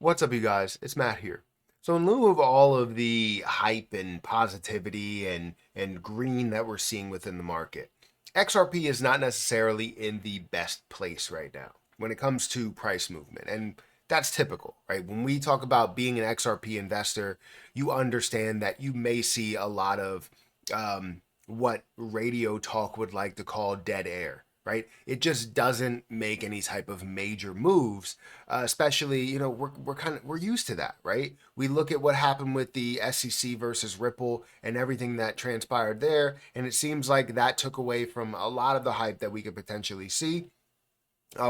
What's up, you guys? It's Matt here. So, in lieu of all of the hype and positivity and green that we're seeing within the market, XRP is not necessarily in the best place right now when it comes to price movement. And that's typical, right? When we talk about being an XRP investor, you understand that you may see a lot of what radio talk would like to call dead air, right? It just doesn't make any type of major moves, especially, we're used to that, right? We look at what happened with the SEC versus Ripple and everything that transpired there, and it seems like that took away from a lot of the hype that we could potentially see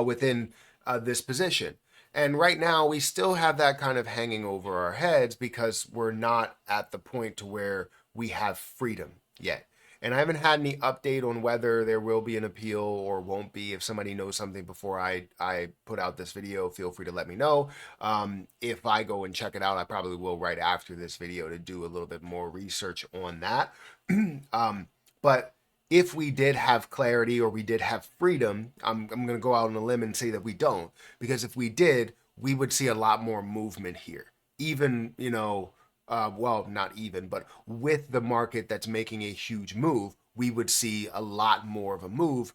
within this position. And right now, we still have that kind of hanging over our heads because we're not at the point to where we have freedom yet. And I haven't had any update on whether there will be an appeal or won't be. If somebody knows something before I put out this video, feel free to let me know. If I go and check it out, I probably will right after this video to do a little bit more research on that. But if we did have clarity or we did have freedom, I'm going to go out on a limb and say that we don't. Because if we did, we would see a lot more movement here. Even, well, not even, but with the market that's making a huge move, we would see a lot more of a move.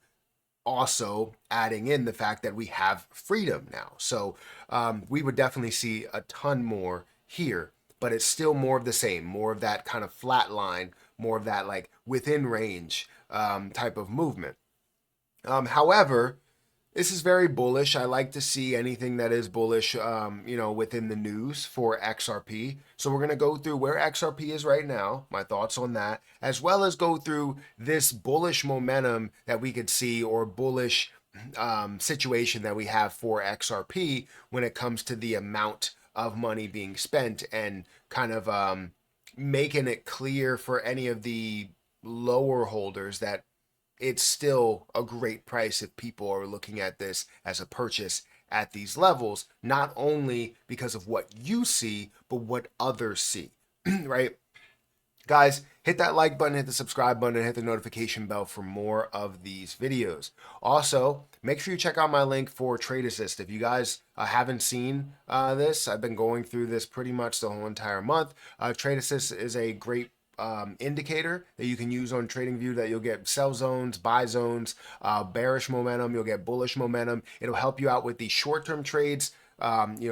Also, adding in the fact that we have freedom now. So we would definitely see a ton more here, but it's still more of the same, more of that kind of flat line, more of that like within range type of movement. However, this is very bullish. I like to see anything that is bullish, within the news for XRP. So we're going to go through where XRP is right now, my thoughts on that, as well as go through this bullish momentum that we could see or bullish situation that we have for XRP when it comes to the amount of money being spent and kind of making it clear for any of the lower holders that it's still a great price if people are looking at this as a purchase at these levels, not only because of what you see, but what others see, right? Guys, hit that like button, hit the subscribe button, and hit the notification bell for more of these videos. Also, make sure you check out my link for Trade Assist. If you guys haven't seen this, I've been going through this pretty much the whole entire month. Trade Assist is a great indicator that you can use on TradingView that you'll get sell zones, buy zones, bearish momentum, you'll get bullish momentum. It'll help you out with the short-term trades,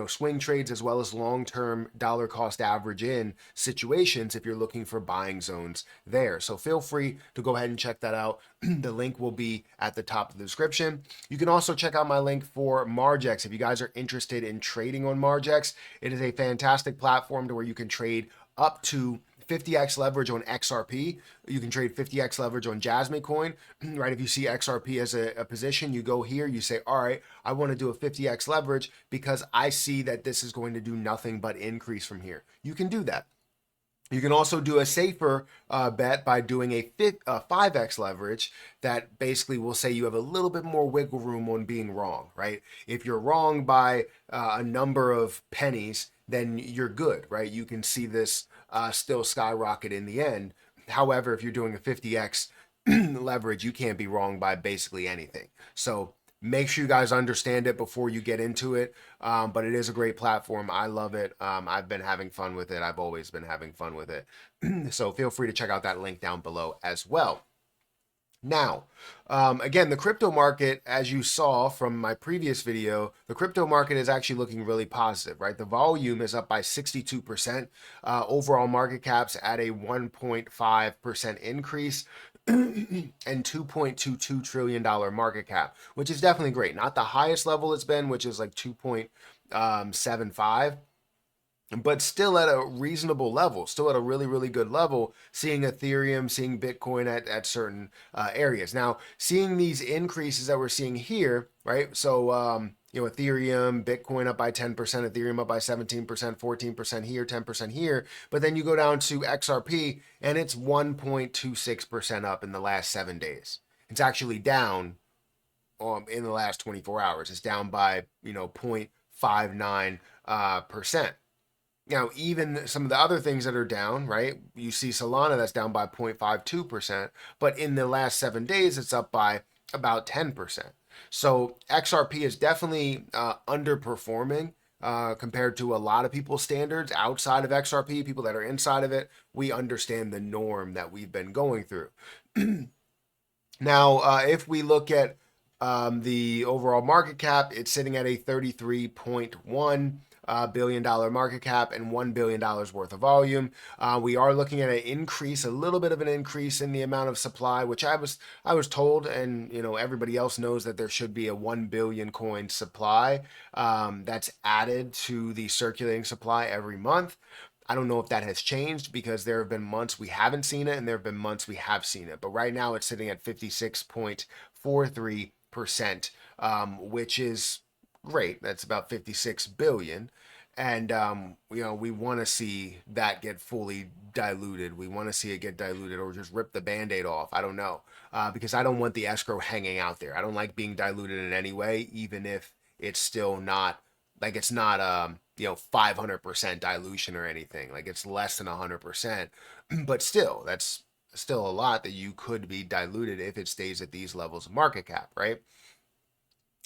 swing trades, as well as long-term dollar cost average in situations if you're looking for buying zones there. So feel free to go ahead and check that out. The link will be at the top of the description. You can also check out my link for Margex. If you guys are interested in trading on Margex, it is a fantastic platform to where you can trade up to 50x leverage on XRP. You can trade 50x leverage on Jasmine coin, right? If you see XRP as a position, you go here, you say, all right, I want to do a 50x leverage because I see that this is going to do nothing but increase from here. You can do that. You can also do a safer bet by doing a 5x leverage that basically will say you have a little bit more wiggle room on being wrong, right? If you're wrong by a number of pennies, then you're good, right? You can see this still skyrocket in the end. However, if you're doing a 50x leverage, you can't be wrong by basically anything. So make sure you guys understand it before you get into it. But it is a great platform. I love it. I've been having fun with it. I've always been having fun with it. So feel free to check out that link down below as well. Now, again, the crypto market, as you saw from my previous video, the crypto market is actually looking really positive, right? The volume is up by 62%. Overall market caps at a 1.5% increase and $2.22 trillion market cap, which is definitely great. Not the highest level it's been, which is like 2.75, but still at a reasonable level, still at a really, really good level, seeing Ethereum, seeing Bitcoin at certain areas. Now, seeing these increases that we're seeing here, right? So, Ethereum, Bitcoin up by 10%, Ethereum up by 17%, 14% here, 10% here. But then you go down to XRP and it's 1.26% up in the last 7 days. It's actually down in the last 24 hours. It's down by, 0.59%. Now, even some of the other things that are down, right? You see Solana that's down by 0.52%, but in the last 7 days, it's up by about 10%. So XRP is definitely underperforming compared to a lot of people's standards outside of XRP, people that are inside of it, we understand the norm that we've been going through. Now, if we look at the overall market cap, it's sitting at a $33.1 billion market cap and $1 billion worth of volume. We are looking at an increase, a little bit of an increase in the amount of supply, which I was told, and everybody else knows that there should be a 1 billion coin supply that's added to the circulating supply every month. I don't know if that has changed because there have been months we haven't seen it and there have been months we have seen it. But right now it's sitting at 56.43%, which is great. That's about 56 billion. And, we want to see that get fully diluted. We want to see it get diluted or just rip the Band-Aid off. I don't know. Because I don't want the escrow hanging out there. I don't like being diluted in any way, even if it's still not, like it's not 500% dilution or anything. Like it's less than 100%, but still, that's still a lot that you could be diluted if it stays at these levels of market cap, right?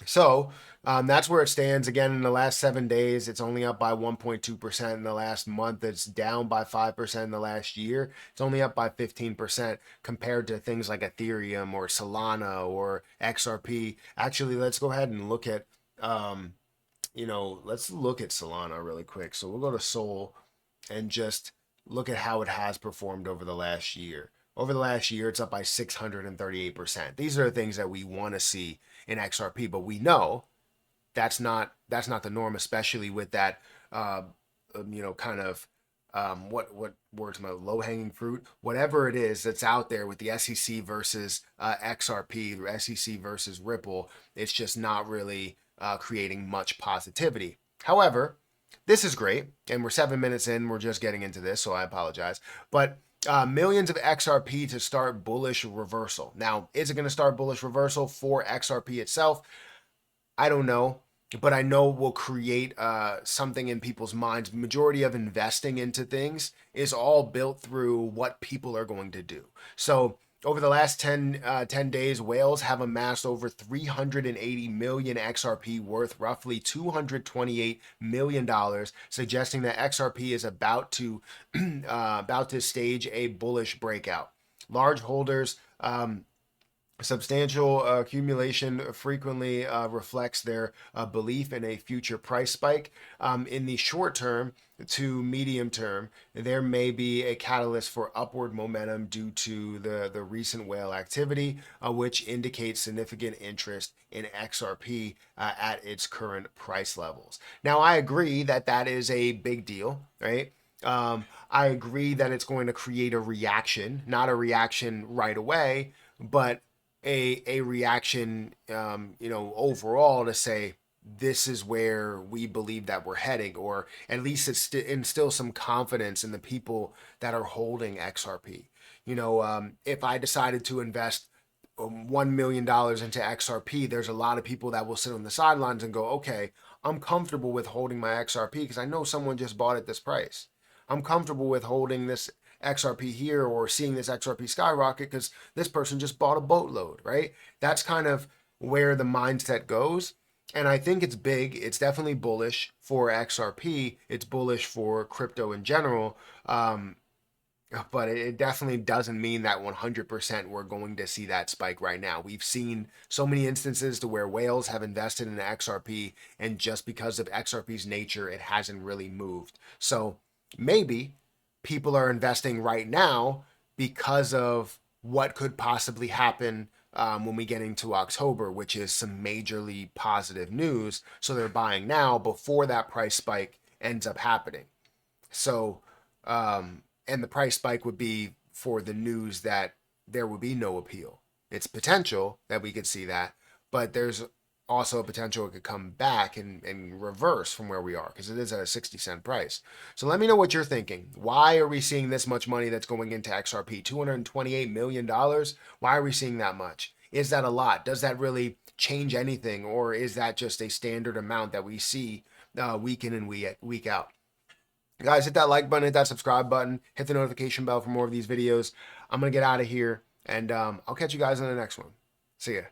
So that's where it stands. Again, in the last 7 days, it's only up by 1.2%. In the last month, it's down by 5%. In the last year, it's only up by 15% compared to things like Ethereum or Solana or XRP. Actually, let's go ahead and look at let's look at Solana really quick. So we'll go to Sol and just look at how it has performed over the last year. Over the last year, it's up by 638%. These are the things that we want to see in XRP, but we know that's not the norm, especially with that kind of what words, my low-hanging fruit, whatever it is that's out there with the SEC versus XRP, or SEC versus Ripple. It's just not really creating much positivity. However, this is great, and we're 7 minutes in. We're just getting into this, so I apologize. But millions of XRP to start bullish reversal. Now, is it going to start bullish reversal for XRP itself? I don't know, but I know will create something in people's minds. Majority of investing into things is all built through what people are going to do. So over the last 10 days, whales have amassed over 380 million XRP, worth roughly $228 million, suggesting that XRP is about to stage a bullish breakout. Large holders, substantial accumulation frequently reflects their belief in a future price spike. In the short term to medium term, there may be a catalyst for upward momentum due to the recent whale activity, which indicates significant interest in XRP at its current price levels. Now, I agree that is a big deal, right? I agree that it's going to create a reaction, not a reaction right away, but a reaction, overall to say, this is where we believe that we're heading, or at least it's instill some confidence in the people that are holding XRP. If I decided to invest $1 million into XRP, there's a lot of people that will sit on the sidelines and go, okay, I'm comfortable with holding my XRP because I know someone just bought at this price. I'm comfortable with holding this XRP here or seeing this XRP skyrocket because this person just bought a boatload, right? That's kind of where the mindset goes. And I think it's big. It's definitely bullish for XRP. It's bullish for crypto in general. But it definitely doesn't mean that 100% we're going to see that spike right now. We've seen so many instances to where whales have invested in XRP, and just because of XRP's nature, it hasn't really moved. So maybe people are investing right now because of what could possibly happen when we get into October, which is some majorly positive news. So they're buying now before that price spike ends up happening. So, and the price spike would be for the news that there would be no appeal. It's potential that we could see that, but there's also a potential it could come back and reverse from where we are, because it is at a 60-cent price. So let me know what you're thinking. Why are we seeing this much money that's going into XRP? $228 million? Why are we seeing that much? Is that a lot? Does that really change anything? Or is that just a standard amount that we see week in and week out? Guys, hit that like button, hit that subscribe button, hit the notification bell for more of these videos. I'm going to get out of here, and I'll catch you guys in the next one. See ya.